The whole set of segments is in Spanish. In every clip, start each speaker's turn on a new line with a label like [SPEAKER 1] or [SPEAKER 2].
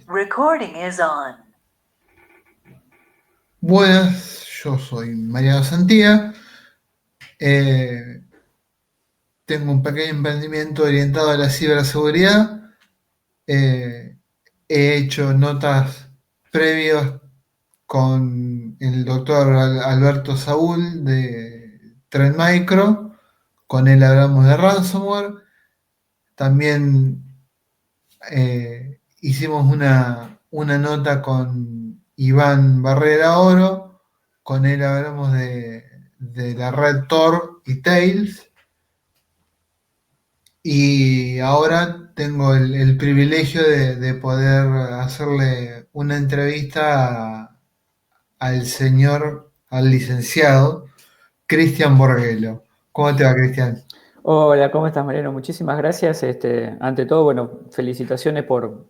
[SPEAKER 1] Recording is on.
[SPEAKER 2] Buenas, yo soy Mariano Santía. Tengo un pequeño emprendimiento orientado a la ciberseguridad. Eh, He hecho notas previas con el doctor Alberto Saúl de Trend Micro. Con él hablamos de ransomware. También hicimos una nota con Iván Barrera Oro. Con él hablamos de la red Tor y Tails. Y ahora tengo el privilegio de poder hacerle una entrevista al licenciado Cristian Borghelo. ¿Cómo te va, Cristian?
[SPEAKER 3] Hola, ¿cómo estás, Mariano? Muchísimas gracias. Ante todo, bueno, felicitaciones por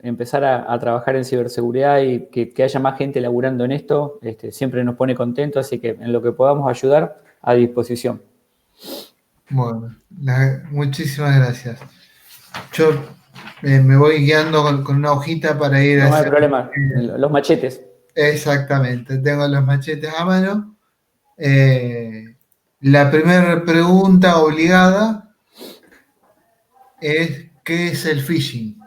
[SPEAKER 3] empezar a trabajar en ciberseguridad y que haya más gente laburando en esto. Siempre nos pone contentos, así que en lo que podamos ayudar, a disposición.
[SPEAKER 2] Bueno, muchísimas gracias. Yo me voy guiando con una hojita para ir
[SPEAKER 3] No hay
[SPEAKER 2] hacia...
[SPEAKER 3] problema. Los machetes.
[SPEAKER 2] Exactamente, tengo los machetes a mano. La primera pregunta obligada es: ¿qué es el phishing?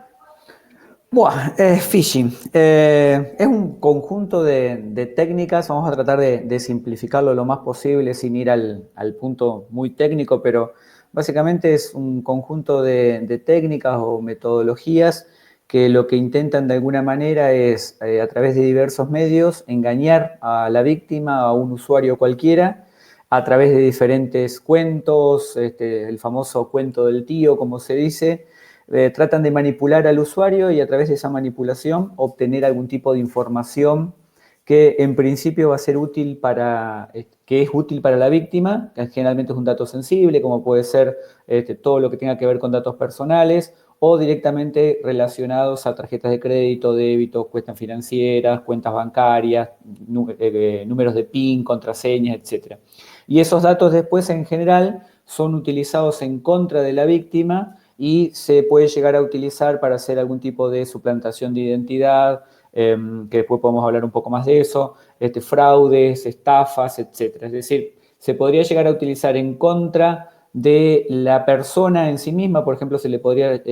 [SPEAKER 3] Buah, phishing. Es un conjunto de técnicas. Vamos a tratar de simplificarlo lo más posible sin ir al punto muy técnico, pero básicamente es un conjunto de técnicas o metodologías que lo que intentan de alguna manera es, a través de diversos medios, engañar a la víctima, a un usuario cualquiera, a través de diferentes cuentos, el famoso cuento del tío, como se dice. Tratan de manipular al usuario y a través de esa manipulación obtener algún tipo de información que en principio va a ser útil que es útil para la víctima, que generalmente es un dato sensible, como puede ser todo lo que tenga que ver con datos personales o directamente relacionados a tarjetas de crédito, débito, cuentas financieras, cuentas bancarias, números de PIN, contraseñas, etc. Y esos datos después en general son utilizados en contra de la víctima y se puede llegar a utilizar para hacer algún tipo de suplantación de identidad, que después podemos hablar un poco más de eso, fraudes, estafas, etc. Es decir, se podría llegar a utilizar en contra de la persona en sí misma. Por ejemplo, se le podría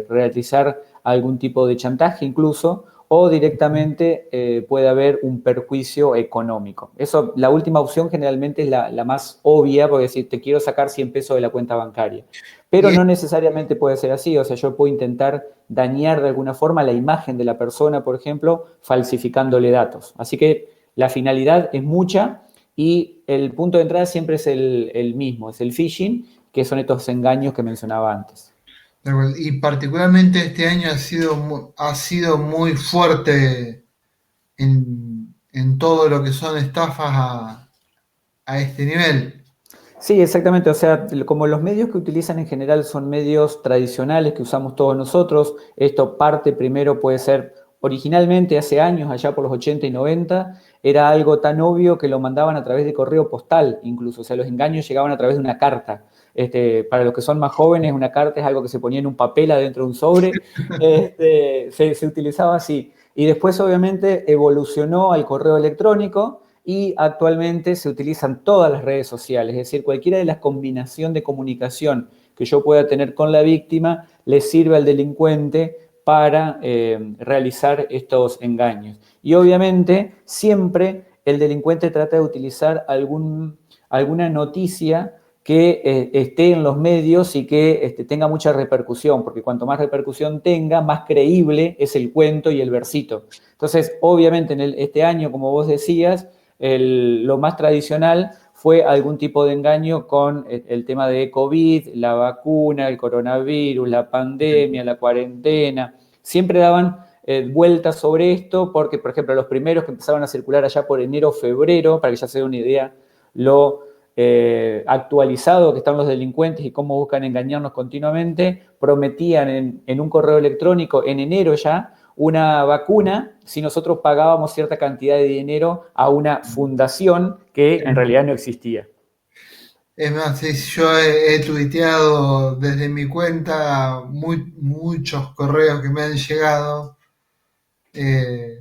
[SPEAKER 3] realizar algún tipo de chantaje incluso, o directamente puede haber un perjuicio económico. Eso, la última opción generalmente es la más obvia, porque decir, te quiero sacar 100 pesos de la cuenta bancaria. Pero
[SPEAKER 2] Y
[SPEAKER 3] no necesariamente puede ser así. O sea, yo puedo intentar dañar de alguna forma la imagen de la persona, por ejemplo, falsificándole datos. Así que la finalidad es mucha y el punto de entrada siempre es el mismo, es el phishing, que son estos engaños que mencionaba antes.
[SPEAKER 2] y particularmente este año ha sido muy fuerte en todo lo que son estafas a este nivel.
[SPEAKER 3] Sí, exactamente. O sea, como los medios que utilizan en general son medios tradicionales que usamos todos nosotros, esto parte primero puede ser originalmente hace años, allá por los 80 y 90, era algo tan obvio que lo mandaban a través de correo postal, incluso. O sea, los engaños llegaban a través de una carta. Para los que son más jóvenes, una carta es algo que se ponía en un papel adentro de un sobre. Se utilizaba así. Y después, obviamente, evolucionó al correo electrónico y actualmente se utilizan todas las redes sociales, es decir, cualquiera de las combinaciones de comunicación que yo pueda tener con la víctima le sirve al delincuente para realizar estos engaños. Y obviamente siempre el delincuente trata de utilizar alguna noticia que esté en los medios y que tenga mucha repercusión, porque cuanto más repercusión tenga, más creíble es el cuento y el versito. Entonces, obviamente en este año, como vos decías, lo más tradicional fue algún tipo de engaño con el tema de COVID, la vacuna, el coronavirus, la pandemia, la cuarentena. Siempre daban vueltas sobre esto porque, por ejemplo, los primeros que empezaban a circular allá por enero, febrero, para que ya se dé una idea lo actualizado que están los delincuentes y cómo buscan engañarnos continuamente, prometían en un correo electrónico en enero ya una vacuna si nosotros pagábamos cierta cantidad de dinero a una fundación que en realidad no existía.
[SPEAKER 2] Es más, sí, yo he tuiteado desde mi cuenta muchos correos que me han llegado eh,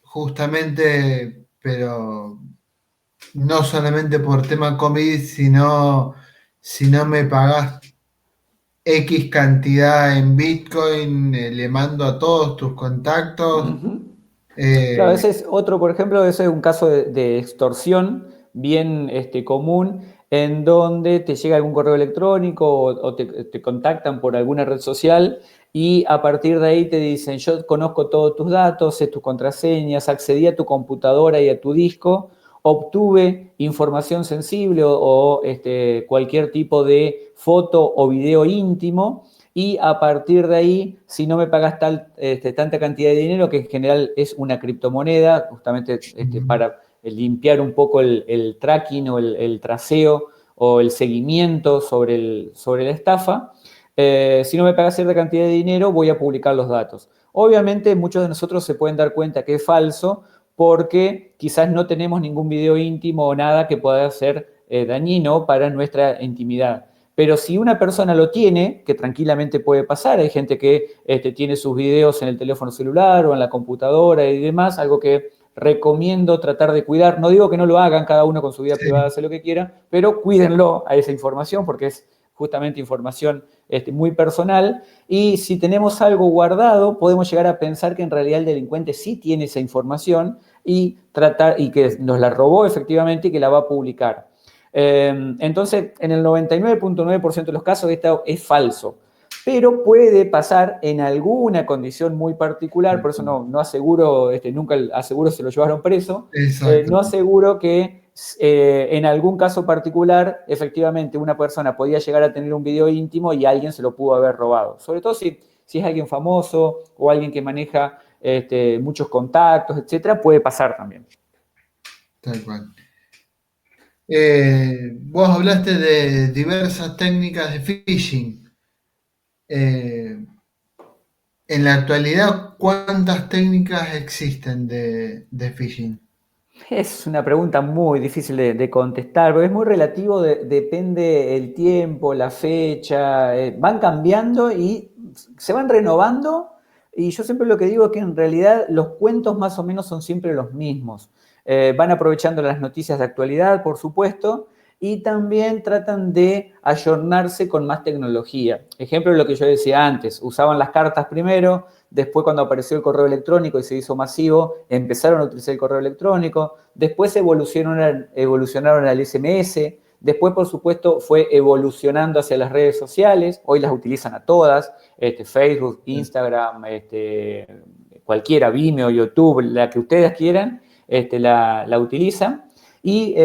[SPEAKER 2] justamente, pero no solamente por tema COVID, sino si no me pagás X cantidad en Bitcoin, le mando a todos tus contactos.
[SPEAKER 3] Ujú. Claro,
[SPEAKER 2] eh,
[SPEAKER 3] ese es otro, por ejemplo, ese es un caso de extorsión bien común, en donde te llega algún correo electrónico o te contactan por alguna red social y a partir de ahí te dicen, yo conozco todos tus datos, sé tus contraseñas, accedí a tu computadora y a tu disco, obtuve información sensible o cualquier tipo de foto o video íntimo y a partir de ahí, si no me pagas tanta cantidad de dinero, que en general es una criptomoneda, justamente para limpiar un poco el tracking o el traceo o el seguimiento sobre la estafa, si no me pagas cierta cantidad de dinero, voy a publicar los datos. Obviamente muchos de nosotros se pueden dar cuenta que es falso porque quizás no tenemos ningún video íntimo o nada que pueda ser dañino para nuestra intimidad. Pero si una persona lo tiene, que tranquilamente puede pasar, hay gente que tiene sus videos en el teléfono celular o en la computadora y demás, algo que recomiendo tratar de cuidar. No digo que no lo hagan, cada uno con su vida privada
[SPEAKER 2] sí,
[SPEAKER 3] hace lo que quiera, pero cuídenlo a esa información porque es justamente información muy personal. Y si tenemos algo guardado, podemos llegar a pensar que en realidad el delincuente sí tiene esa información y que nos la robó efectivamente y que la va a publicar. Entonces, en el 99.9% de los casos esto es falso, pero puede pasar en alguna condición muy particular, por eso no aseguro, nunca aseguro se lo llevaron preso,
[SPEAKER 2] exacto.
[SPEAKER 3] no aseguro que en algún caso particular, efectivamente, una persona podía llegar a tener un video íntimo y alguien se lo pudo haber robado, sobre todo si es alguien famoso o alguien que maneja muchos contactos, etcétera, puede pasar también.
[SPEAKER 2] Tal cual. Vos hablaste de diversas técnicas de phishing. Eh, en la actualidad, ¿cuántas técnicas existen de phishing?
[SPEAKER 3] Es una pregunta muy difícil de contestar, porque es muy relativo, depende el tiempo, la fecha, van cambiando y se van renovando. Y yo siempre lo que digo es que en realidad los cuentos más o menos son siempre los mismos. Van aprovechando las noticias de actualidad, por supuesto, y también tratan de ayornarse con más tecnología. Ejemplo de lo que yo decía antes, usaban las cartas primero, después cuando apareció el correo electrónico y se hizo masivo, empezaron a utilizar el correo electrónico, después evolucionaron al SMS, después por supuesto fue evolucionando hacia las redes sociales, hoy las utilizan a todas, Facebook, Instagram, cualquiera, Vimeo, YouTube, la que ustedes quieran, la utilizan. Y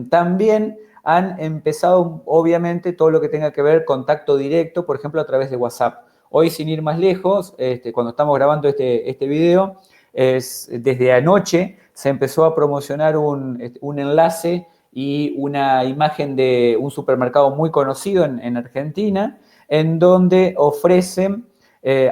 [SPEAKER 3] también han empezado, obviamente, todo lo que tenga que ver contacto directo, por ejemplo, a través de WhatsApp. Hoy, sin ir más lejos, cuando estamos grabando este video, desde anoche se empezó a promocionar un enlace y una imagen de un supermercado muy conocido en Argentina, en donde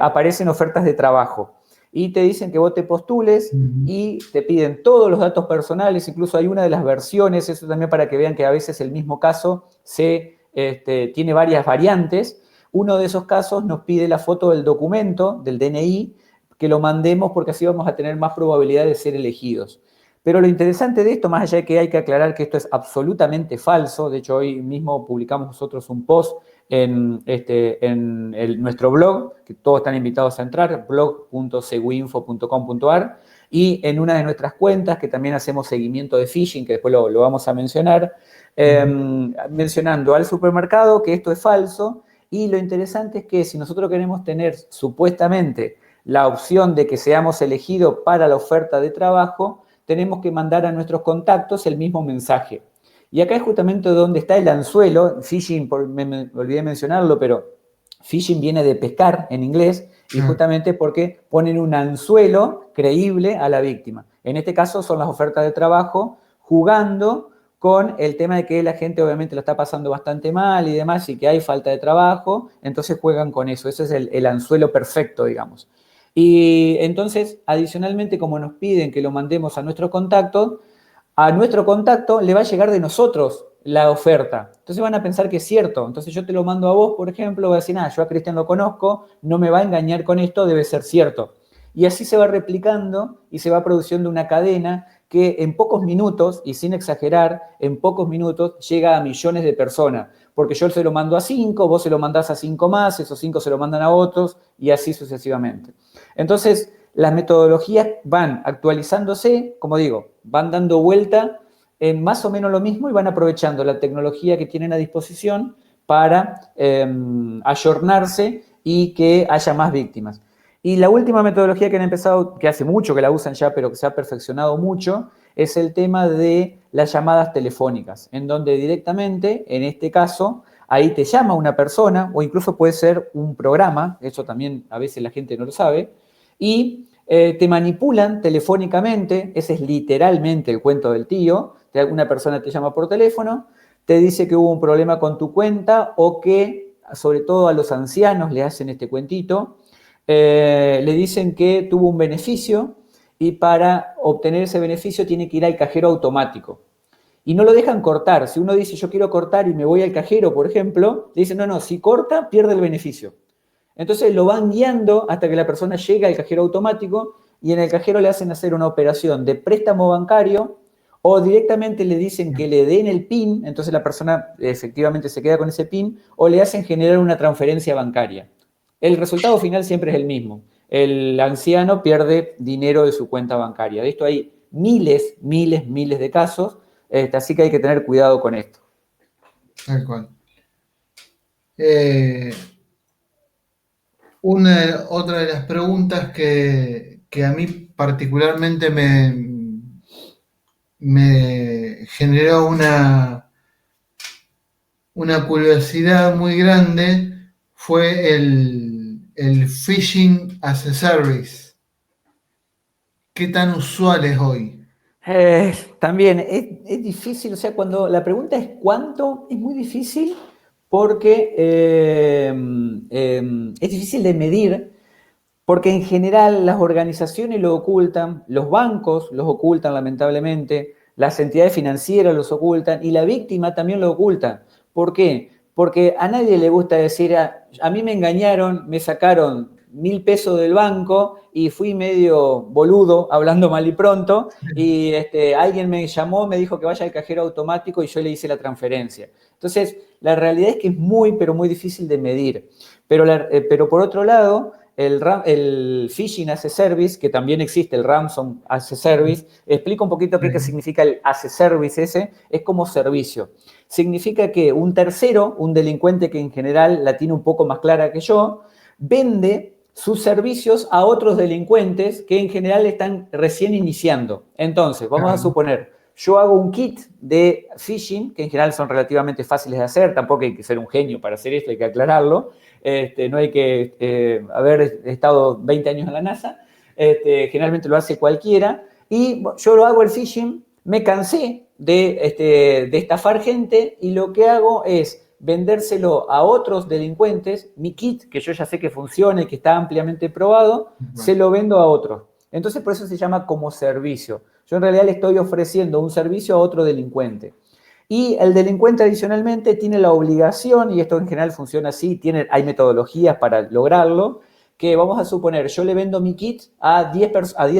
[SPEAKER 3] aparecen ofertas de trabajo. Y te dicen que vos te postules
[SPEAKER 2] Ujú.
[SPEAKER 3] y te piden todos los datos personales, incluso hay una de las versiones, eso también para que vean que a veces el mismo caso tiene varias variantes. Uno de esos casos nos pide la foto del documento, del DNI, que lo mandemos porque así vamos a tener más probabilidad de ser elegidos. Pero lo interesante de esto, más allá de que hay que aclarar que esto es absolutamente falso, de hecho hoy mismo publicamos nosotros un post en nuestro blog, que todos están invitados a entrar, blog.seguinfo.com.ar, y en una de nuestras cuentas, que también hacemos seguimiento de phishing, que después lo vamos a mencionar, mencionando al supermercado que esto es falso, y lo interesante es que si nosotros queremos tener supuestamente la opción de que seamos elegidos para la oferta de trabajo, tenemos que mandar a nuestros contactos el mismo mensaje. Y acá es justamente donde está el anzuelo. Phishing, me olvidé mencionarlo, pero phishing viene de pescar en inglés y
[SPEAKER 2] Ah,
[SPEAKER 3] justamente porque ponen un anzuelo creíble a la víctima. En este caso son las ofertas de trabajo jugando con el tema de que la gente obviamente lo está pasando bastante mal y demás y que hay falta de trabajo, entonces juegan con eso. Ese es el anzuelo perfecto, digamos. Y entonces, adicionalmente, como nos piden que lo mandemos a nuestro contacto le va a llegar de nosotros la oferta. Entonces van a pensar que es cierto. Entonces yo te lo mando a vos, por ejemplo, voy a decir, yo a Cristian lo conozco, no me va a engañar con esto, debe ser cierto. Y así se va replicando y se va produciendo una cadena que en pocos minutos, y sin exagerar, en pocos minutos llega a millones de personas. Porque yo se lo mando a 5, vos se lo mandás a 5 más, esos 5 se lo mandan a otros, y así sucesivamente. Entonces, las metodologías van actualizándose, como digo, van dando vuelta en más o menos lo mismo y van aprovechando la tecnología que tienen a disposición para ayornarse y que haya más víctimas. Y la última metodología que han empezado, que hace mucho que la usan ya, pero que se ha perfeccionado mucho, es el tema de las llamadas telefónicas, en donde directamente, en este caso, ahí te llama una persona, o incluso puede ser un programa, eso también a veces la gente no lo sabe, y te manipulan telefónicamente, ese es literalmente el cuento del tío, una persona te llama por teléfono, te dice que hubo un problema con tu cuenta o que, sobre todo a los ancianos le hacen este cuentito, le dicen que tuvo un beneficio y para obtener ese beneficio tiene que ir al cajero automático. Y no lo dejan cortar. Si uno dice yo quiero cortar y me voy al cajero, por ejemplo, le dicen no, si corta pierde el beneficio. Entonces lo van guiando hasta que la persona llega al cajero automático y en el cajero le hacen hacer una operación de préstamo bancario o directamente le dicen que le den el PIN, entonces la persona efectivamente se queda con ese PIN, o le hacen generar una transferencia bancaria. El resultado final siempre es el mismo. El anciano pierde dinero de su cuenta bancaria. De esto hay miles de casos, así que hay que tener cuidado con esto.
[SPEAKER 2] Tal cual. Otra de las preguntas que a mí particularmente me generó una curiosidad muy grande fue el phishing as a service. ¿Qué tan usual es hoy?
[SPEAKER 3] También es difícil, o sea, cuando la pregunta es cuánto, es muy difícil porque es difícil de medir, porque en general las organizaciones lo ocultan, los bancos los ocultan lamentablemente, las entidades financieras los ocultan y la víctima también lo oculta. ¿Por qué? Porque a nadie le gusta decir, a mí me engañaron, me sacaron 1.000 pesos del banco y fui medio boludo, hablando mal y pronto, y alguien me llamó, me dijo que vaya al cajero automático y yo le hice la transferencia. Entonces, la realidad es que es muy, pero muy difícil de medir. Pero por otro lado, el phishing as a service, que también existe el ransom as a service, explica un poquito qué significa el as a service ese, es como servicio. Significa que un tercero, un delincuente que en general la tiene un poco más clara que yo, vende sus servicios a otros delincuentes que en general están recién iniciando. Entonces, vamos a suponer, yo hago un kit de phishing, que en general son relativamente fáciles de hacer, tampoco hay que ser un genio para hacer esto, hay que aclararlo, no hay que haber estado 20 años en la NASA, generalmente lo hace cualquiera, y yo lo hago el phishing, me cansé de estafar gente y lo que hago es vendérselo a otros delincuentes, mi kit, que yo ya sé que funciona y que está ampliamente probado, se lo vendo a otros. Entonces por eso se llama como servicio. Yo en realidad le estoy ofreciendo un servicio a otro delincuente. Y el delincuente adicionalmente tiene la obligación, y esto en general funciona así, hay metodologías para lograrlo, que vamos a suponer, yo le vendo mi kit a 10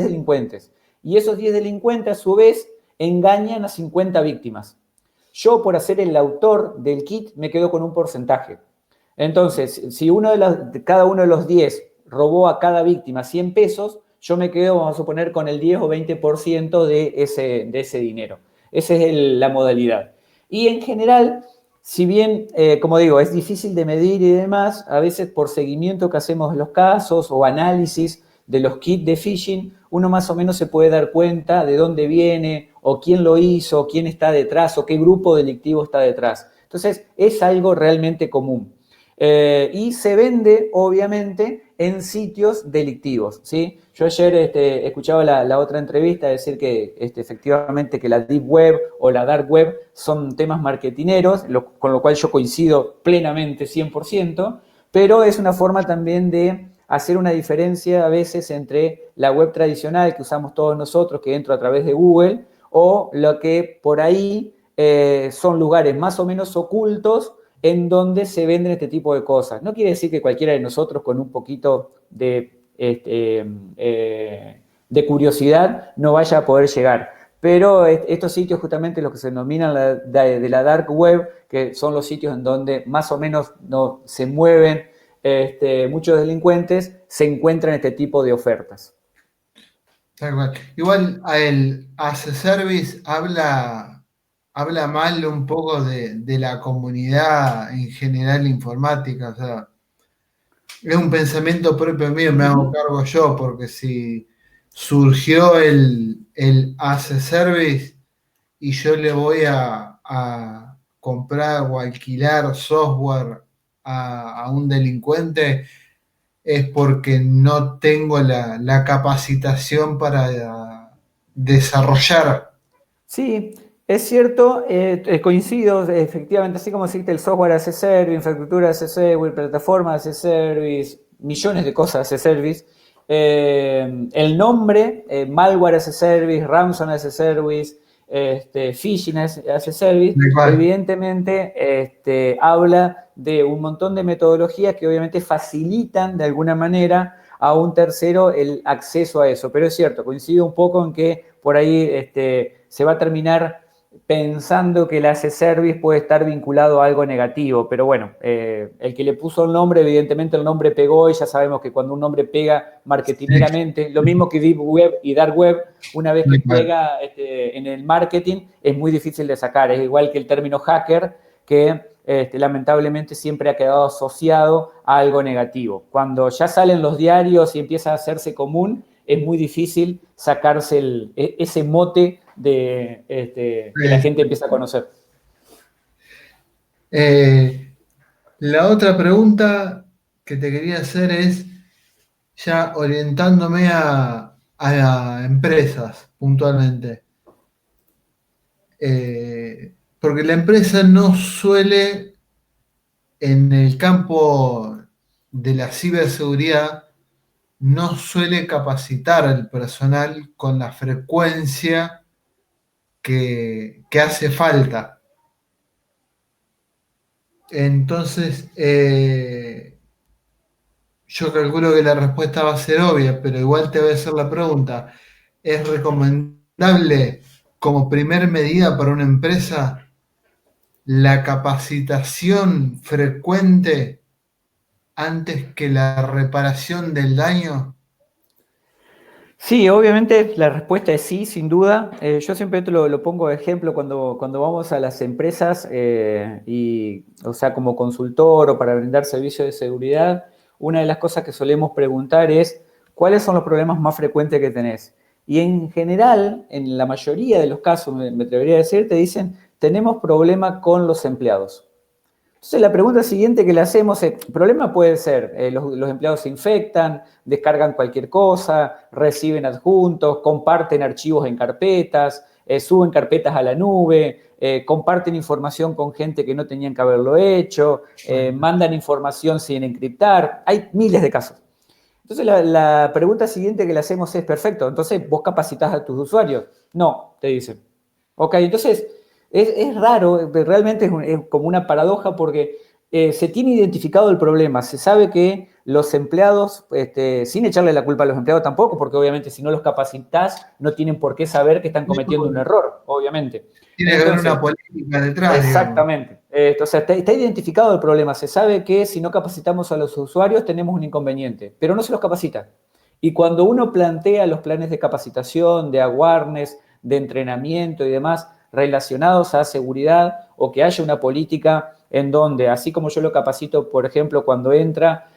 [SPEAKER 3] delincuentes. Y esos 10 delincuentes a su vez engañan a 50 víctimas. Yo, por ser el autor del kit, me quedo con un porcentaje. Entonces, si cada uno de los 10 robó a cada víctima 100 pesos, yo me quedo, vamos a suponer, con el 10 o 20% de ese dinero. Esa es la modalidad. Y en general, si bien, como digo, es difícil de medir y demás, a veces por seguimiento que hacemos de los casos o análisis de los kits de phishing, uno más o menos se puede dar cuenta de dónde viene, o quién lo hizo, quién está detrás, o qué grupo delictivo está detrás. Entonces, es algo realmente común. Y se vende, obviamente, en sitios delictivos, ¿sí? Yo ayer escuchaba la otra entrevista decir que efectivamente que la Deep Web o la Dark Web son temas marketineros, con lo cual yo coincido plenamente, 100%, pero es una forma también de hacer una diferencia a veces entre la web tradicional que usamos todos nosotros, que entro a través de Google, o lo que por ahí son lugares más o menos ocultos en donde se venden este tipo de cosas. No quiere decir que cualquiera de nosotros con un poquito de de curiosidad no vaya a poder llegar. Pero estos sitios justamente los que se denominan de la dark web, que son los sitios en donde más o menos no, se mueven muchos delincuentes, se encuentran este tipo de ofertas.
[SPEAKER 2] Tal cual. Igual el as a service habla mal un poco de la comunidad en general informática. O sea, es un pensamiento propio mío, me hago cargo yo, porque si surgió el as a service y yo le voy a comprar o alquilar software a un delincuente, es porque no tengo la capacitación para desarrollar.
[SPEAKER 3] Sí, es cierto, coincido, efectivamente, así como existe el software as a service, infraestructura as a service, plataforma as a service, millones de cosas as a service, el nombre, malware as a service, ransomware as a service, phishing as a service,
[SPEAKER 2] Igual.
[SPEAKER 3] evidentemente habla de un montón de metodologías que obviamente facilitan de alguna manera a un tercero el acceso a eso. Pero es cierto, coincido un poco en que por ahí se va a terminar pensando que el as a service puede estar vinculado a algo negativo, pero bueno, el que le puso el nombre, evidentemente el nombre pegó y ya sabemos que cuando un nombre pega marketineramente, lo mismo que Deep Web y Dark Web, una vez que pega en el marketing es muy difícil de sacar, es igual que el término hacker que lamentablemente siempre ha quedado asociado a algo negativo. Cuando ya salen los diarios y empieza a hacerse común, es muy difícil sacarse ese mote que la gente empieza a conocer.
[SPEAKER 2] La otra pregunta que te quería hacer es, ya orientándome a empresas puntualmente, porque la empresa no suele, en el campo de la ciberseguridad, no suele capacitar al personal con la frecuencia que hace falta. Entonces, yo calculo que la respuesta va a ser obvia, pero igual te voy a hacer la pregunta. ¿Es recomendable como primer medida para una empresa la capacitación frecuente antes que la reparación del daño?
[SPEAKER 3] Sí, obviamente la respuesta es sí, sin duda. Yo siempre lo pongo de ejemplo cuando vamos a las empresas o sea, como consultor o para brindar servicios de seguridad, una de las cosas que solemos preguntar es ¿cuáles son los problemas más frecuentes que tenés? Y en general, en la mayoría de los casos, me atrevería a decir, te dicen, tenemos problema con los empleados. Entonces la pregunta siguiente que le hacemos es, el problema puede ser, los empleados se infectan, descargan cualquier cosa, reciben adjuntos, comparten archivos en carpetas, suben carpetas a la nube, comparten información con gente que no tenían que haberlo hecho, mandan información sin encriptar, hay miles de casos. Entonces la pregunta siguiente que le hacemos es, perfecto, entonces vos capacitás a tus usuarios. No, te dicen. Ok, entonces es raro, realmente es como una paradoja porque se tiene identificado el problema, se sabe que los empleados, sin echarle la culpa a los empleados tampoco, porque obviamente si no los capacitas no tienen por qué saber que están cometiendo un error, obviamente.
[SPEAKER 2] Tiene que haber una política detrás.
[SPEAKER 3] Exactamente. O sea, está identificado el problema, se sabe que si no capacitamos a los usuarios tenemos un inconveniente, pero no se los capacita. Y cuando uno plantea los planes de capacitación, de awareness, de entrenamiento y demás, relacionados a seguridad o que haya una política en donde, así como yo lo capacito, por ejemplo, cuando entra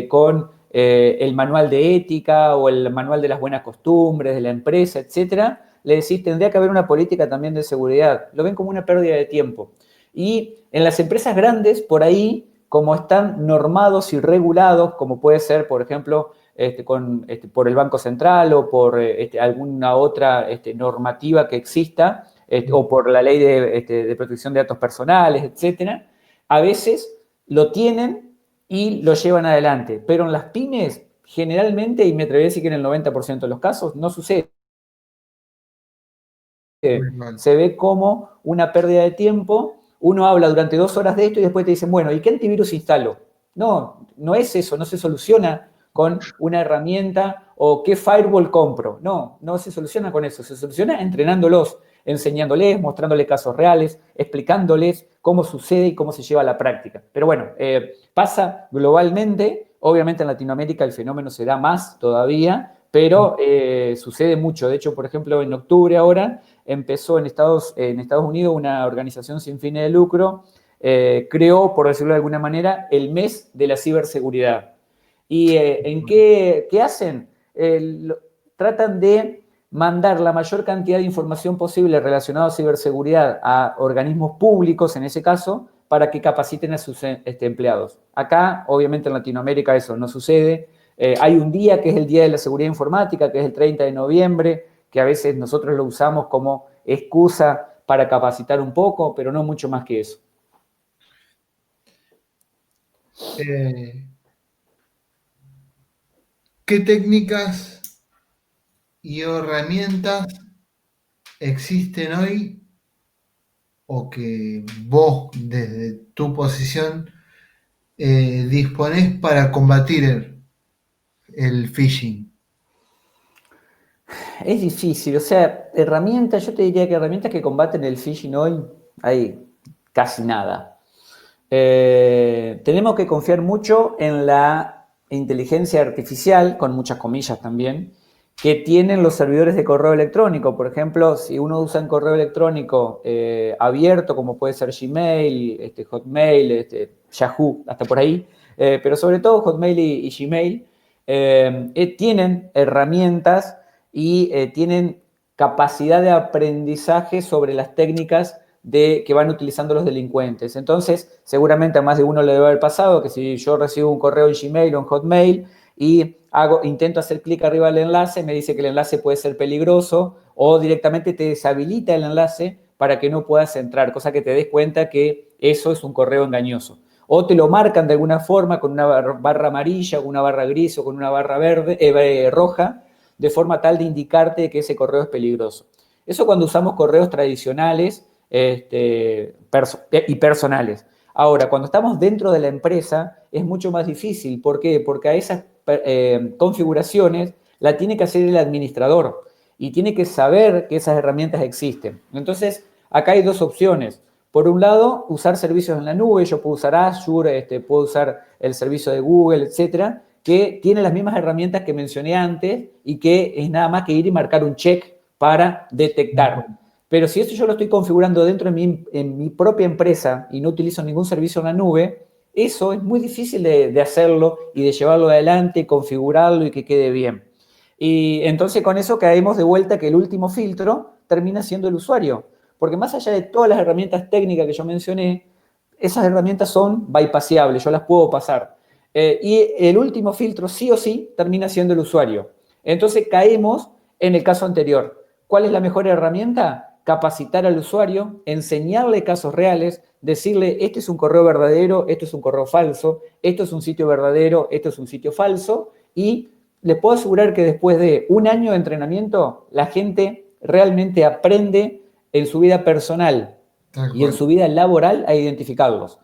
[SPEAKER 3] con el manual de ética o el manual de las buenas costumbres de la empresa, etcétera, le decís, tendría que haber una política también de seguridad. Lo ven como una pérdida de tiempo. Y en las empresas grandes, por ahí, como están normados y regulados, como puede ser, por ejemplo, por el Banco Central o por alguna otra normativa que exista, o por la ley de protección de datos personales, etcétera, a veces lo tienen y lo llevan adelante. Pero en las pymes, generalmente, y me atrevería a decir que en el 90% de los casos, no sucede. Se ve como una pérdida de tiempo. Uno habla durante 2 horas de esto y después te dicen, bueno, ¿y qué antivirus instalo? No, no es eso, no se soluciona con una herramienta o qué firewall compro. No, no se soluciona con eso, se soluciona entrenándolos, enseñándoles, mostrándoles casos reales, explicándoles cómo sucede y cómo se lleva a la práctica. Pero bueno, pasa globalmente, obviamente en Latinoamérica el fenómeno se da más todavía, pero sucede mucho. De hecho, por ejemplo, en octubre ahora empezó en Estados Unidos una organización sin fines de lucro, creó, por decirlo de alguna manera, el mes de la ciberseguridad. ¿Y en qué hacen? Tratan de mandar la mayor cantidad de información posible relacionada a ciberseguridad a organismos públicos, en ese caso, para que capaciten a sus empleados. Acá, obviamente en Latinoamérica eso no sucede. Hay un día que es el Día de la Seguridad Informática, que es el 30 de noviembre, que a veces nosotros lo usamos como excusa para capacitar un poco, pero no mucho más que eso.
[SPEAKER 2] ¿Qué técnicas y herramientas existen hoy o que vos desde tu posición disponés para combatir el phishing?
[SPEAKER 3] Es difícil, o sea, herramientas, yo te diría que herramientas que combaten el phishing hoy hay casi nada. Tenemos que confiar mucho en la inteligencia artificial, con muchas comillas también, que tienen los servidores de correo electrónico. Por ejemplo, si uno usa un correo electrónico abierto, como puede ser Gmail, Hotmail, Yahoo, hasta por ahí, pero sobre todo Hotmail y Gmail, tienen herramientas y tienen capacidad de aprendizaje sobre las técnicas que van utilizando los delincuentes. Entonces, seguramente a más de uno le debe haber pasado que si yo recibo un correo en Gmail o en Hotmail y intento hacer clic arriba del enlace, me dice que el enlace puede ser peligroso o directamente te deshabilita el enlace para que no puedas entrar, cosa que te des cuenta que eso es un correo engañoso. O te lo marcan de alguna forma con una barra amarilla, con una barra gris o con una barra roja, de forma tal de indicarte que ese correo es peligroso. Eso cuando usamos correos tradicionales y personales. Ahora, cuando estamos dentro de la empresa es mucho más difícil. ¿Por qué? Porque a esas configuraciones la tiene que hacer el administrador y tiene que saber que esas herramientas existen. Entonces, acá hay dos opciones. Por un lado, usar servicios en la nube. Yo puedo usar Azure, puedo usar el servicio de Google, etcétera, que tiene las mismas herramientas que mencioné antes y que es nada más que ir y marcar un check para detectar. Pero si esto yo lo estoy configurando dentro en mi propia empresa y no utilizo ningún servicio en la nube, eso es muy difícil de hacerlo y de llevarlo adelante, configurarlo y que quede bien. Y entonces con eso caemos de vuelta que el último filtro termina siendo el usuario. Porque más allá de todas las herramientas técnicas que yo mencioné, esas herramientas son bypaseables, yo las puedo pasar. Y el último filtro sí o sí termina siendo el usuario. Entonces caemos en el caso anterior. ¿Cuál es la mejor herramienta? Capacitar al usuario, enseñarle casos reales, decirle, este es un correo verdadero, esto es un correo falso, esto es un sitio verdadero, esto es un sitio falso, y les puedo asegurar que después de un año de entrenamiento, la gente realmente aprende en su vida personal y en su vida laboral a identificarlos.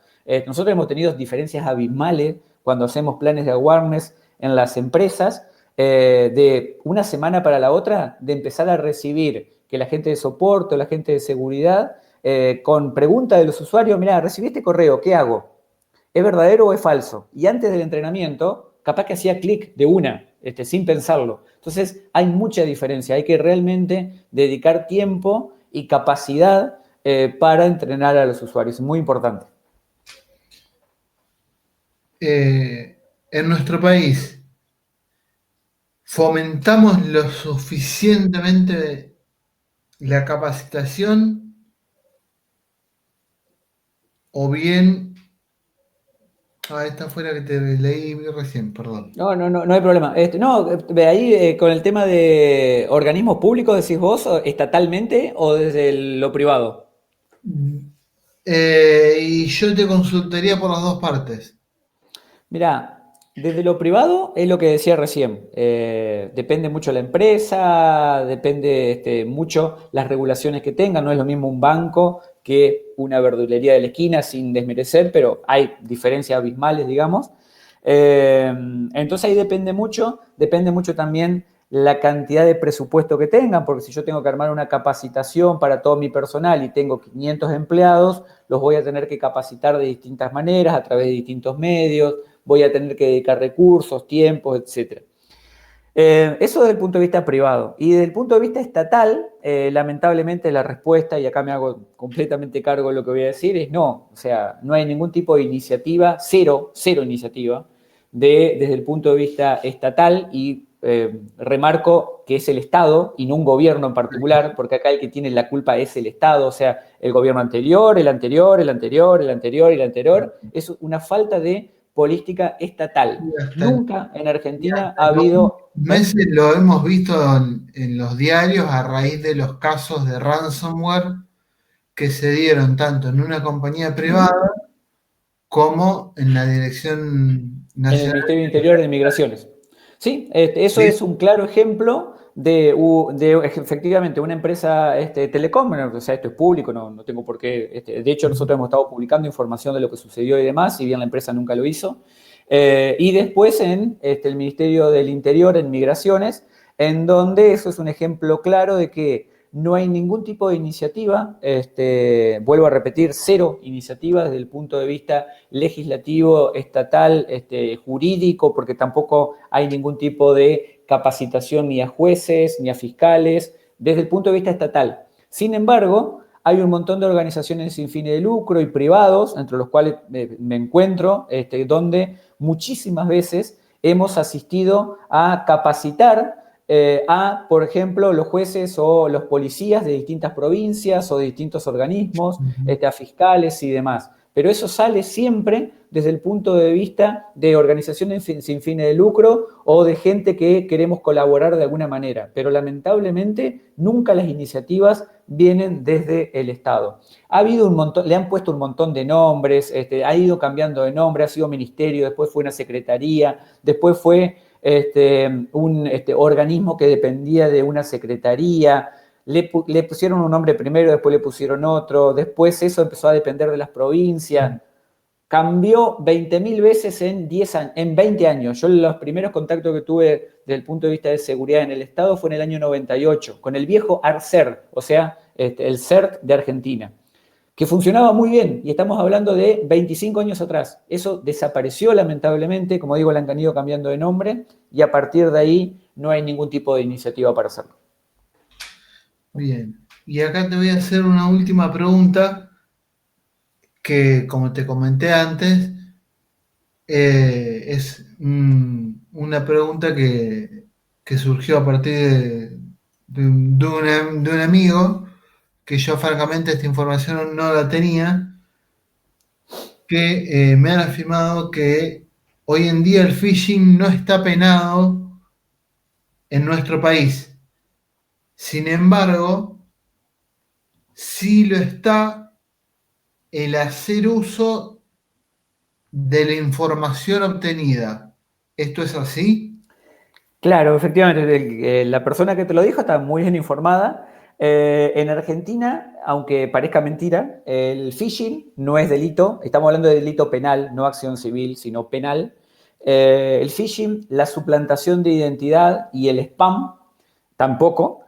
[SPEAKER 3] Nosotros hemos tenido diferencias abismales cuando hacemos planes de awareness en las empresas, de una semana para la otra, de empezar a recibir que la gente de soporte o la gente de seguridad, con preguntas de los usuarios, mira, recibí este correo, ¿qué hago? ¿Es verdadero o es falso? Y antes del entrenamiento, capaz que hacía clic de una, sin pensarlo. Entonces, hay mucha diferencia. Hay que realmente dedicar tiempo y capacidad para entrenar a los usuarios. Es muy importante.
[SPEAKER 2] En nuestro país, ¿fomentamos lo suficientemente la capacitación o bien... esta fue la que te leí recién, perdón.
[SPEAKER 3] No hay problema. Ahí con el tema de organismos públicos, decís vos, estatalmente o desde lo privado.
[SPEAKER 2] Y yo te consultaría por las dos partes.
[SPEAKER 3] Mirá, desde lo privado es lo que decía recién. Depende mucho la empresa, depende mucho las regulaciones que tengan. No es lo mismo un banco que una verdulería de la esquina, sin desmerecer, pero hay diferencias abismales, digamos. Entonces ahí depende mucho también la cantidad de presupuesto que tengan, porque si yo tengo que armar una capacitación para todo mi personal y tengo 500 empleados, los voy a tener que capacitar de distintas maneras, a través de distintos medios, voy a tener que dedicar recursos, tiempos, etc. Eso desde el punto de vista privado. Y desde el punto de vista estatal, lamentablemente la respuesta, y acá me hago completamente cargo de lo que voy a decir, es no. O sea, no hay ningún tipo de iniciativa, cero iniciativa, desde el punto de vista estatal, y remarco que es el Estado y no un gobierno en particular, porque acá el que tiene la culpa es el Estado, o sea, el gobierno anterior, el anterior, el anterior, el anterior y el anterior. Es una falta de política estatal.
[SPEAKER 2] Y hasta,
[SPEAKER 3] Nunca en
[SPEAKER 2] y
[SPEAKER 3] Argentina
[SPEAKER 2] hasta
[SPEAKER 3] ha
[SPEAKER 2] los
[SPEAKER 3] habido...
[SPEAKER 2] meses lo hemos visto en los diarios a raíz de los casos de ransomware que se dieron tanto en una compañía privada como en la Dirección
[SPEAKER 3] En el
[SPEAKER 2] Nacional.
[SPEAKER 3] Ministerio de Interior de Migraciones. Sí, eso
[SPEAKER 2] Sí,
[SPEAKER 3] es un claro ejemplo de efectivamente una empresa telecom. Bueno, o sea, esto es público, no tengo por qué. De hecho, nosotros hemos estado publicando información de lo que sucedió y demás, si bien la empresa nunca lo hizo. Y después en el Ministerio del Interior, en Migraciones, en donde eso es un ejemplo claro de que no hay ningún tipo de iniciativa, vuelvo a repetir, cero iniciativa desde el punto de vista legislativo, estatal, jurídico, porque tampoco hay ningún tipo de capacitación ni a jueces, ni a fiscales, desde el punto de vista estatal. Sin embargo, hay un montón de organizaciones sin fines de lucro y privados, entre los cuales me encuentro, donde muchísimas veces hemos asistido a capacitar por ejemplo, los jueces o los policías de distintas provincias o de distintos organismos, a fiscales y demás. Pero eso sale siempre desde el punto de vista de organizaciones sin fines de lucro o de gente que queremos colaborar de alguna manera. Pero lamentablemente nunca las iniciativas vienen desde el Estado. Ha habido un montón, le han puesto un montón de nombres, ha ido cambiando de nombre, ha sido ministerio, después fue una secretaría, después fue un organismo que dependía de una secretaría. Le pusieron un nombre primero, después le pusieron otro, después eso empezó a depender de las provincias. Cambió 20.000 veces en 20 años. Yo los primeros contactos que tuve desde el punto de vista de seguridad en el Estado fue en el año 98, con el viejo ARCER, o sea, el CERT de Argentina, que funcionaba muy bien, y estamos hablando de 25 años atrás. Eso desapareció lamentablemente, como digo, le han ido cambiando de nombre, y a partir de ahí no hay ningún tipo de iniciativa para hacerlo.
[SPEAKER 2] bien. Y acá te voy a hacer una última pregunta que, como te comenté antes, es una pregunta que surgió a partir de un amigo, que yo francamente esta información no la tenía, que me han afirmado que hoy en día el phishing no está penado en nuestro país. Sin embargo, sí lo está el hacer uso de la información obtenida. ¿Esto es así?
[SPEAKER 3] Claro, efectivamente, la persona que te lo dijo está muy bien informada. En Argentina, aunque parezca mentira, el phishing no es delito. Estamos hablando de delito penal, no acción civil, sino penal. El phishing, la suplantación de identidad y el spam tampoco,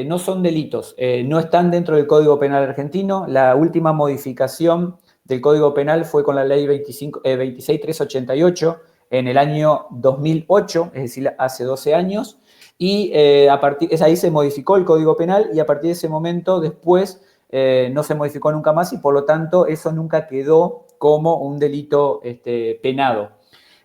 [SPEAKER 3] no son delitos. No están dentro del Código Penal argentino. La última modificación del Código Penal fue con la ley 26388 en el año 2008, es decir, hace 12 años, y ahí se modificó el Código Penal, y a partir de ese momento después no se modificó nunca más, y por lo tanto eso nunca quedó como un delito penado.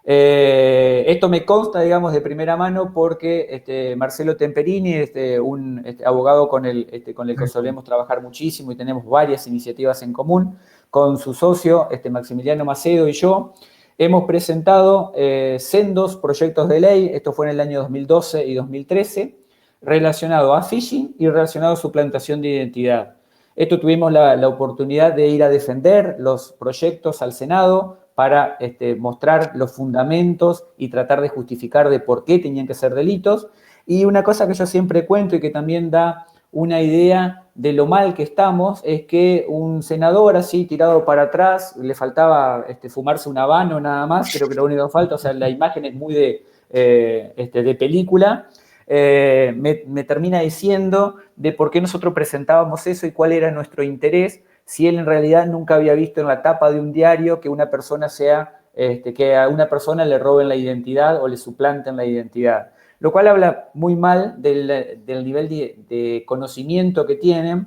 [SPEAKER 3] Esto me consta, digamos, de primera mano, porque Marcelo Temperini, un abogado con el que solemos trabajar muchísimo y tenemos varias iniciativas en común, con su socio, Maximiliano Macedo, y yo, hemos presentado sendos proyectos de ley, esto fue en el año 2012 y 2013, relacionado a phishing y relacionado a suplantación de identidad. Esto tuvimos la oportunidad de ir a defender los proyectos al Senado para mostrar los fundamentos y tratar de justificar de por qué tenían que ser delitos. Y una cosa que yo siempre cuento y que también da una idea de lo mal que estamos, es que un senador así tirado para atrás, le faltaba fumarse un habano nada más, creo que lo único que falta, o sea, la imagen es muy de película, me termina diciendo de por qué nosotros presentábamos eso y cuál era nuestro interés, si él en realidad nunca había visto en la tapa de un diario que una persona que a una persona le roben la identidad o le suplanten la identidad. Lo cual habla muy mal del nivel de conocimiento que tienen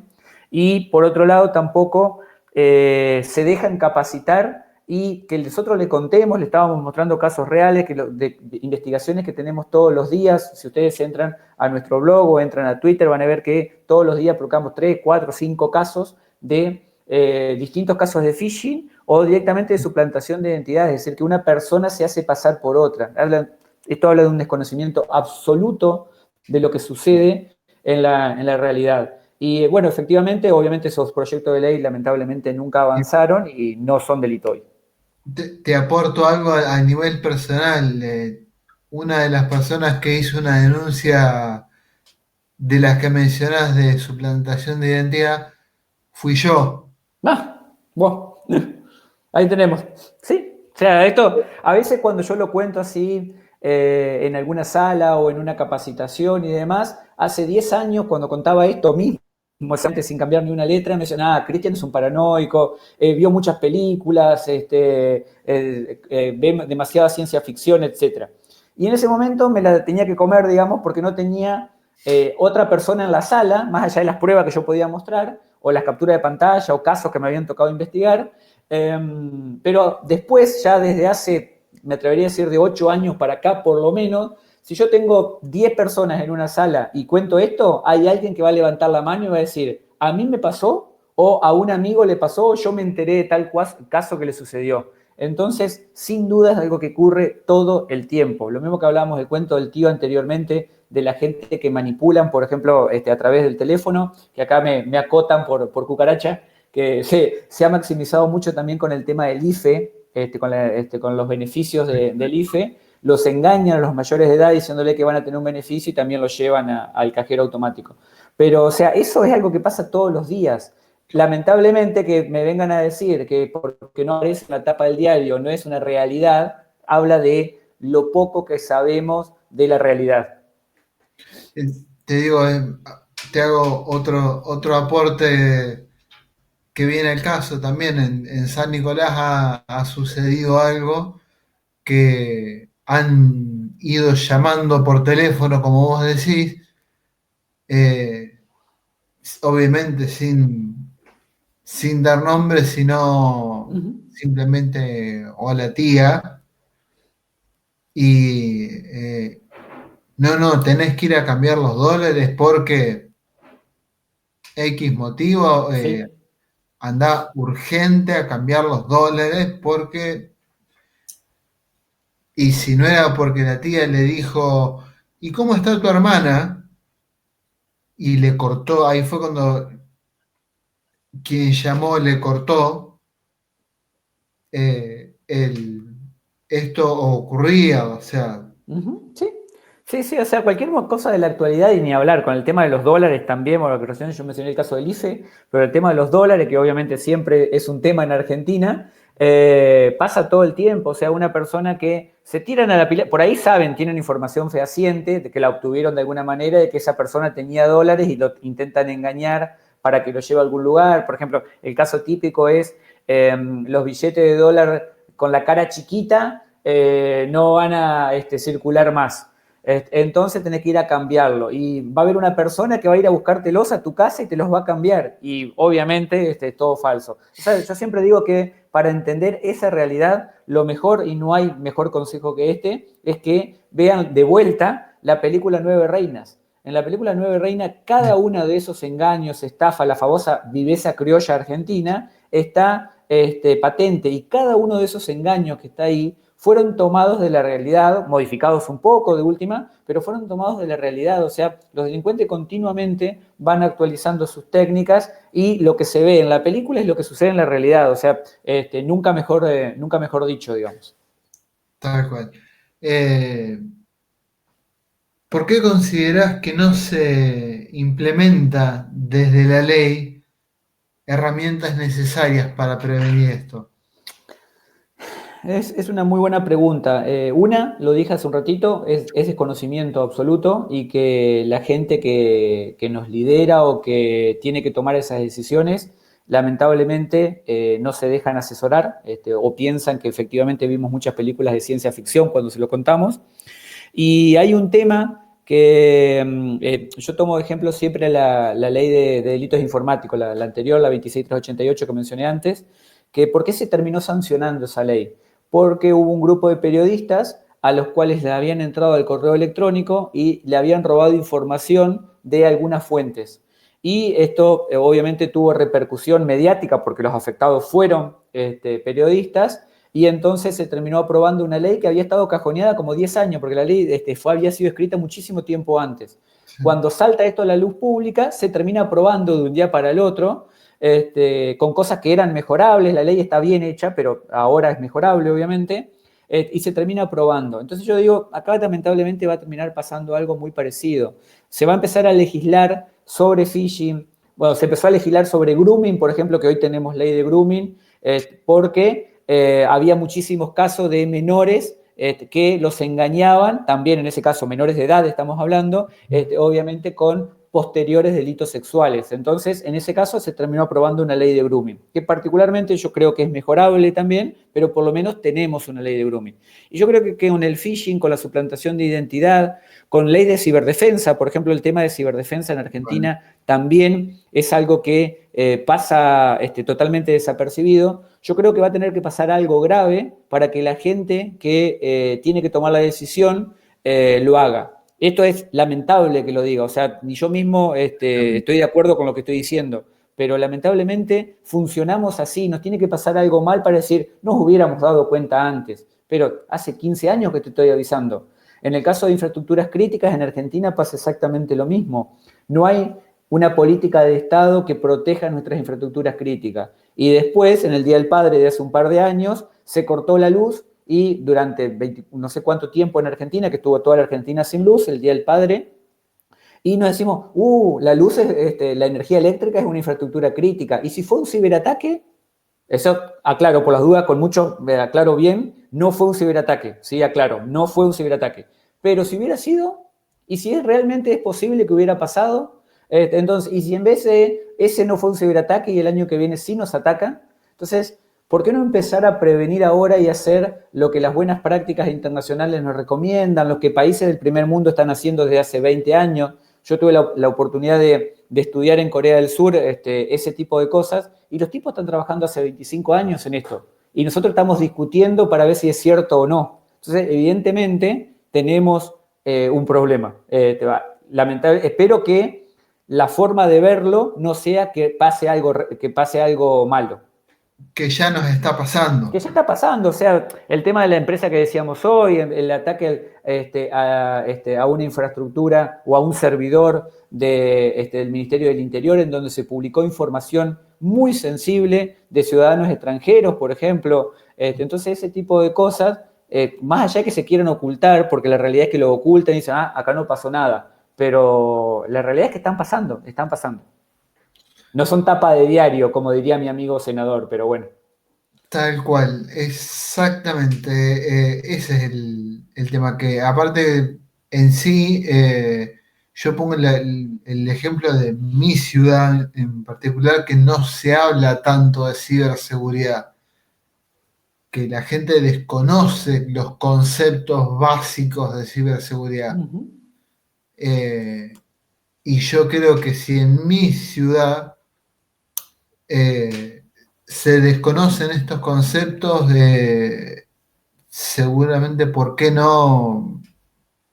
[SPEAKER 3] y por otro lado tampoco se dejan capacitar y que nosotros le contemos, le estábamos mostrando casos reales de investigaciones que tenemos todos los días. Si ustedes entran a nuestro blog o entran a Twitter, van a ver que todos los días publicamos 3, 4, 5 casos de distintos casos de phishing o directamente de suplantación de identidad, es decir, que una persona se hace pasar por otra. Esto habla de un desconocimiento absoluto de lo que sucede en la realidad. Y bueno, efectivamente, obviamente esos proyectos de ley lamentablemente nunca avanzaron y no son delito hoy.
[SPEAKER 2] Te aporto algo a nivel personal. Una de las personas que hizo una denuncia de las que mencionás de suplantación de identidad fui yo.
[SPEAKER 3] Bueno, ahí tenemos. Sí, o sea, esto a veces cuando yo lo cuento así en alguna sala o en una capacitación y demás, hace 10 años cuando contaba esto mismo, sin cambiar ni una letra, me decían, Cristian es un paranoico, vio muchas películas, ve demasiada ciencia ficción, etc. Y en ese momento me la tenía que comer, digamos, porque no tenía otra persona en la sala, más allá de las pruebas que yo podía mostrar, o las capturas de pantalla, o casos que me habían tocado investigar. Pero después, ya desde hace, me atrevería a decir, de 8 años para acá, por lo menos, si yo tengo 10 personas en una sala y cuento esto, hay alguien que va a levantar la mano y va a decir, a mí me pasó, o a un amigo le pasó, o yo me enteré de tal caso que le sucedió. Entonces, sin duda es algo que ocurre todo el tiempo. Lo mismo que hablábamos del cuento del tío anteriormente, de la gente que manipulan, por ejemplo, a través del teléfono, que acá me acotan por cucaracha, que se ha maximizado mucho también con el tema del IFE, con los beneficios del IFE, los engañan a los mayores de edad diciéndole que van a tener un beneficio y también los llevan al cajero automático. Pero, o sea, eso es algo que pasa todos los días. Lamentablemente que me vengan a decir que porque no aparece en la tapa del diario no es una realidad, habla de lo poco que sabemos de la realidad.
[SPEAKER 2] Te digo, te hago otro aporte que viene al caso también. En San Nicolás ha sucedido algo que han ido llamando por teléfono, como vos decís, obviamente sin dar nombres, sino simplemente hola tía, y no, tenés que ir a cambiar los dólares porque X motivo,
[SPEAKER 3] Sí.
[SPEAKER 2] anda urgente a cambiar los dólares porque, y si no era porque la tía le dijo, ¿y cómo está tu hermana? Y le cortó, ahí fue cuando quien llamó le cortó, esto ocurría, o sea.
[SPEAKER 3] Sí. Sí, o sea, cualquier cosa de la actualidad y ni hablar, con el tema de los dólares también, bueno, que recién yo mencioné el caso del IFE, pero el tema de los dólares, que obviamente siempre es un tema en Argentina, pasa todo el tiempo, o sea, una persona que se tiran a la pileta, por ahí saben, tienen información fehaciente de que la obtuvieron de alguna manera, de que esa persona tenía dólares y lo intentan engañar para que lo lleve a algún lugar. Por ejemplo, el caso típico es los billetes de dólar con la cara chiquita no van a circular más. Entonces tenés que ir a cambiarlo y va a haber una persona que va a ir a buscártelos a tu casa y te los va a cambiar y obviamente es todo falso. O sea, yo siempre digo que para entender esa realidad lo mejor, y no hay mejor consejo que es que vean de vuelta la película Nueve Reinas. En la película Nueve Reinas cada uno de esos engaños, estafa, la famosa viveza criolla argentina está patente y cada uno de esos engaños que está ahí fueron tomados de la realidad, modificados un poco de última, pero fueron tomados de la realidad. O sea, los delincuentes continuamente van actualizando sus técnicas y lo que se ve en la película es lo que sucede en la realidad. O sea, nunca mejor dicho, digamos.
[SPEAKER 2] Tal cual. ¿Por qué considerás que no se implementa desde la ley herramientas necesarias para prevenir esto?
[SPEAKER 3] Es una muy buena pregunta. Una, lo dije hace un ratito, es desconocimiento absoluto y que la gente que nos lidera o que tiene que tomar esas decisiones, lamentablemente no se dejan asesorar o piensan que efectivamente vimos muchas películas de ciencia ficción cuando se lo contamos. Y hay un tema que yo tomo de ejemplo siempre la ley de delitos informáticos, la anterior, la 26388 que mencioné antes, que ¿por qué se terminó sancionando esa ley? Porque hubo un grupo de periodistas a los cuales le habían entrado al correo electrónico y le habían robado información de algunas fuentes. Y esto obviamente tuvo repercusión mediática porque los afectados fueron periodistas y entonces se terminó aprobando una ley que había estado cajoneada como 10 años, porque la ley había sido escrita muchísimo tiempo antes.
[SPEAKER 2] Sí.
[SPEAKER 3] Cuando salta esto a la luz pública, se termina aprobando de un día para el otro, con cosas que eran mejorables, la ley está bien hecha, pero ahora es mejorable, obviamente, y se termina aprobando. Entonces yo digo, acá lamentablemente va a terminar pasando algo muy parecido. Se va a empezar a legislar sobre phishing, bueno, se empezó a legislar sobre grooming, por ejemplo, que hoy tenemos ley de grooming, porque había muchísimos casos de menores que los engañaban, también en ese caso menores de edad estamos hablando, obviamente con posteriores delitos sexuales. Entonces, en ese caso se terminó aprobando una ley de grooming, que particularmente yo creo que es mejorable también, pero por lo menos tenemos una ley de grooming. Y yo creo que con el phishing, con la suplantación de identidad, con ley de ciberdefensa, por ejemplo, el tema de ciberdefensa en Argentina también es algo que pasa totalmente desapercibido. Yo creo que va a tener que pasar algo grave para que la gente que tiene que tomar la decisión lo haga. Esto es lamentable que lo diga, o sea, ni yo mismo estoy de acuerdo con lo que estoy diciendo, pero lamentablemente funcionamos así, nos tiene que pasar algo mal para decir, nos hubiéramos dado cuenta antes, pero hace 15 años que te estoy avisando. En el caso de infraestructuras críticas, en Argentina pasa exactamente lo mismo. No hay una política de Estado que proteja nuestras infraestructuras críticas. Y después, en el Día del Padre de hace un par de años, se cortó la luz y durante 20, no sé cuánto tiempo en Argentina, que estuvo toda la Argentina sin luz, el Día del Padre, y nos decimos, la luz, la energía eléctrica es una infraestructura crítica. Y si fue un ciberataque, eso aclaro por las dudas, con mucho, aclaro bien, no fue un ciberataque, sí, aclaro, no fue un ciberataque. Pero si hubiera sido, y si realmente es posible que hubiera pasado, entonces, y si en vez de ese no fue un ciberataque y el año que viene sí nos atacan, entonces, ¿por qué no empezar a prevenir ahora y hacer lo que las buenas prácticas internacionales nos recomiendan, lo que países del primer mundo están haciendo desde hace 20 años? Yo tuve la oportunidad de estudiar en Corea del Sur ese tipo de cosas y los tipos están trabajando hace 25 años en esto. Y nosotros estamos discutiendo para ver si es cierto o no. Entonces, evidentemente, tenemos un problema. Lamentable, espero que la forma de verlo no sea que pase algo malo.
[SPEAKER 2] Que ya nos está pasando.
[SPEAKER 3] Que ya está pasando, o sea, el tema de la empresa que decíamos hoy, el ataque a una infraestructura o a un servidor del Ministerio del Interior en donde se publicó información muy sensible de ciudadanos extranjeros, por ejemplo. Entonces, ese tipo de cosas, más allá de que se quieran ocultar, porque la realidad es que lo ocultan y dicen, acá no pasó nada, pero la realidad es que están pasando, están pasando. No son tapa de diario, como diría mi amigo senador, pero bueno.
[SPEAKER 2] Tal cual, exactamente. Ese es el tema que, aparte, en sí, yo pongo el ejemplo de mi ciudad en particular, que no se habla tanto de ciberseguridad, que la gente desconoce los conceptos básicos de ciberseguridad.
[SPEAKER 3] Uh-huh.
[SPEAKER 2] Y yo creo que si en mi ciudad se desconocen estos conceptos, seguramente, ¿por qué no?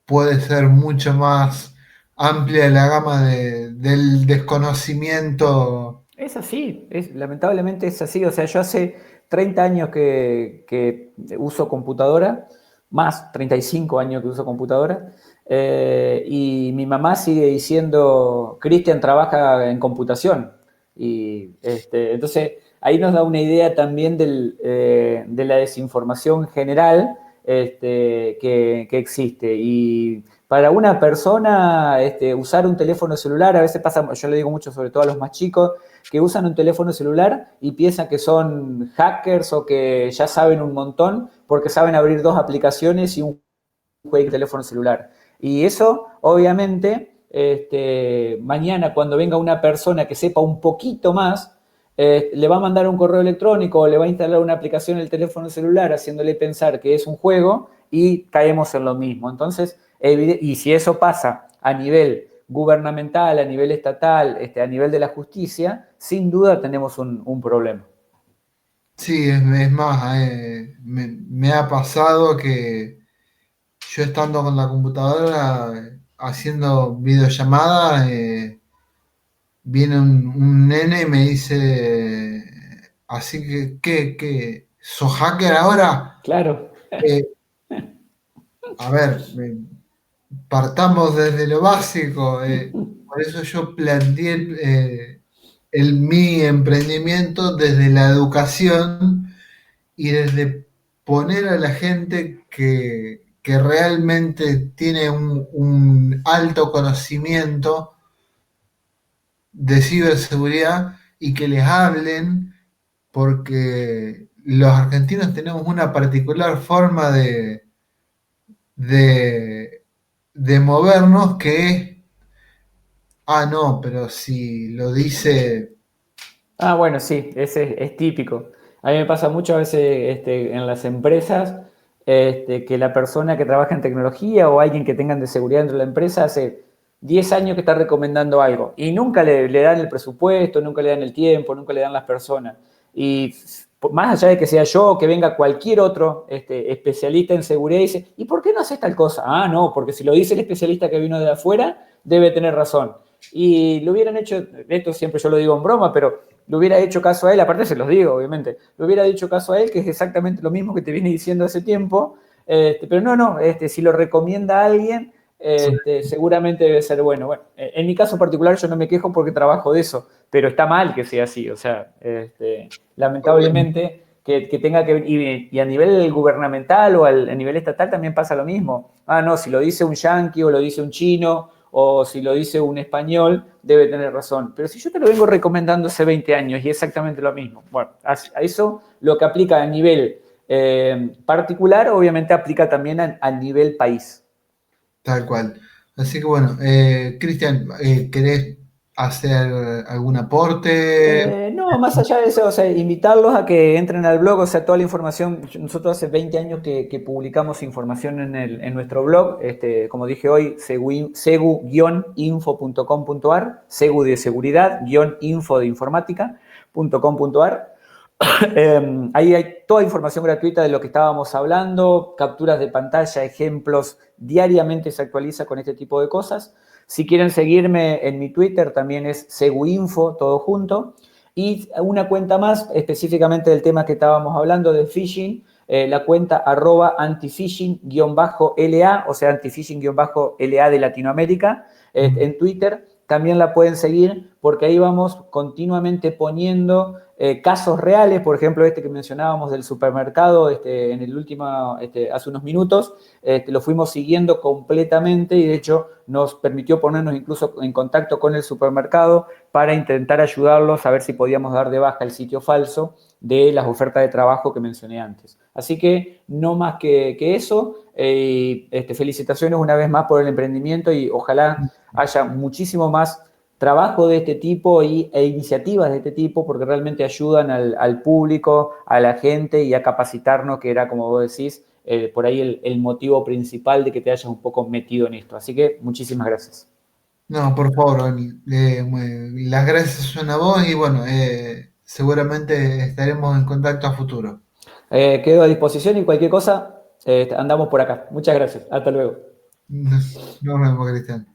[SPEAKER 2] Puede ser mucho más amplia la gama del desconocimiento.
[SPEAKER 3] Es así, lamentablemente es así. O sea, yo hace 30 años que uso computadora, más 35 años que uso computadora, y mi mamá sigue diciendo, Cristian trabaja en computación. Y entonces ahí nos da una idea también de la desinformación general que existe. Y para una persona usar un teléfono celular, a veces pasa, yo le digo mucho sobre todo a los más chicos, que usan un teléfono celular y piensan que son hackers o que ya saben un montón porque saben abrir dos aplicaciones y un juego de teléfono celular. Y eso, obviamente, mañana cuando venga una persona que sepa un poquito más, le va a mandar un correo electrónico o le va a instalar una aplicación en el teléfono celular haciéndole pensar que es un juego y caemos en lo mismo. Entonces, y si eso pasa a nivel gubernamental, a nivel estatal, a nivel de la justicia, sin duda tenemos un problema.
[SPEAKER 2] Sí, es más, me ha pasado que yo estando con la computadora haciendo videollamadas, viene un nene y me dice, así que, ¿sos hacker ahora?
[SPEAKER 3] Claro.
[SPEAKER 2] Eh, a ver, partamos desde lo básico. Por eso yo planteé mi emprendimiento desde la educación y desde poner a la gente que realmente tiene un alto conocimiento de ciberseguridad y que les hablen, porque los argentinos tenemos una particular forma de, de movernos que es, no, pero si lo dice,
[SPEAKER 3] Ah, bueno, sí, ese es típico. A mí me pasa mucho a veces en las empresas que la persona que trabaja en tecnología o alguien que tengan de seguridad dentro de la empresa hace 10 años que está recomendando algo y nunca le dan el presupuesto, nunca le dan el tiempo, nunca le dan las personas. Y más allá de que sea yo o que venga cualquier otro especialista en seguridad y dice, ¿y por qué no haces tal cosa? Ah, no, porque si lo dice el especialista que vino de afuera, debe tener razón. Y lo hubieran hecho, esto siempre yo lo digo en broma, pero le hubiera hecho caso a él, aparte se los digo, obviamente, le hubiera dicho caso a él, que es exactamente lo mismo que te viene diciendo hace tiempo, pero no, si lo recomienda a alguien, seguramente debe ser bueno. Bueno, en mi caso particular yo no me quejo porque trabajo de eso, pero está mal que sea así, o sea, lamentablemente que tenga que, y a nivel gubernamental o a nivel estatal también pasa lo mismo. Ah, no, si lo dice un yanqui o lo dice un chino o si lo dice un español, debe tener razón. Pero si yo te lo vengo recomendando hace 20 años y exactamente lo mismo, bueno, a eso lo que aplica a nivel particular, obviamente aplica también a nivel país.
[SPEAKER 2] tal cual. Así que bueno, Cristian, ¿querés hacer algún aporte?
[SPEAKER 3] No, más allá de eso, o sea, invitarlos a que entren al blog, o sea, toda la información, nosotros hace 20 años que publicamos información en nuestro blog, como dije hoy, segu-info.com.ar, segu de seguridad, info de informática.com.ar. Ahí hay toda información gratuita de lo que estábamos hablando, capturas de pantalla, ejemplos, diariamente se actualiza con este tipo de cosas. Si quieren seguirme en mi Twitter, también es seguinfo, todo junto. Y una cuenta más, específicamente del tema que estábamos hablando de phishing, la cuenta @antifishing-LA, o sea, antifishing-LA de Latinoamérica, en Twitter. También la pueden seguir porque ahí vamos continuamente poniendo casos reales, por ejemplo, que mencionábamos del supermercado en el último, hace unos minutos, lo fuimos siguiendo completamente y de hecho nos permitió ponernos incluso en contacto con el supermercado para intentar ayudarlos a ver si podíamos dar de baja el sitio falso de las ofertas de trabajo que mencioné antes. Así que no más que eso, felicitaciones una vez más por el emprendimiento y ojalá haya muchísimo más trabajo de este tipo e iniciativas de este tipo porque realmente ayudan al público, a la gente y a capacitarnos, que era, como vos decís, por ahí el motivo principal de que te hayas un poco metido en esto. Así que muchísimas gracias.
[SPEAKER 2] No, por favor, Oni, las gracias son a vos y bueno, seguramente estaremos en contacto a futuro.
[SPEAKER 3] Quedo a disposición y cualquier cosa, andamos por acá. Muchas gracias. Hasta luego.
[SPEAKER 2] Nos vemos, Cristian.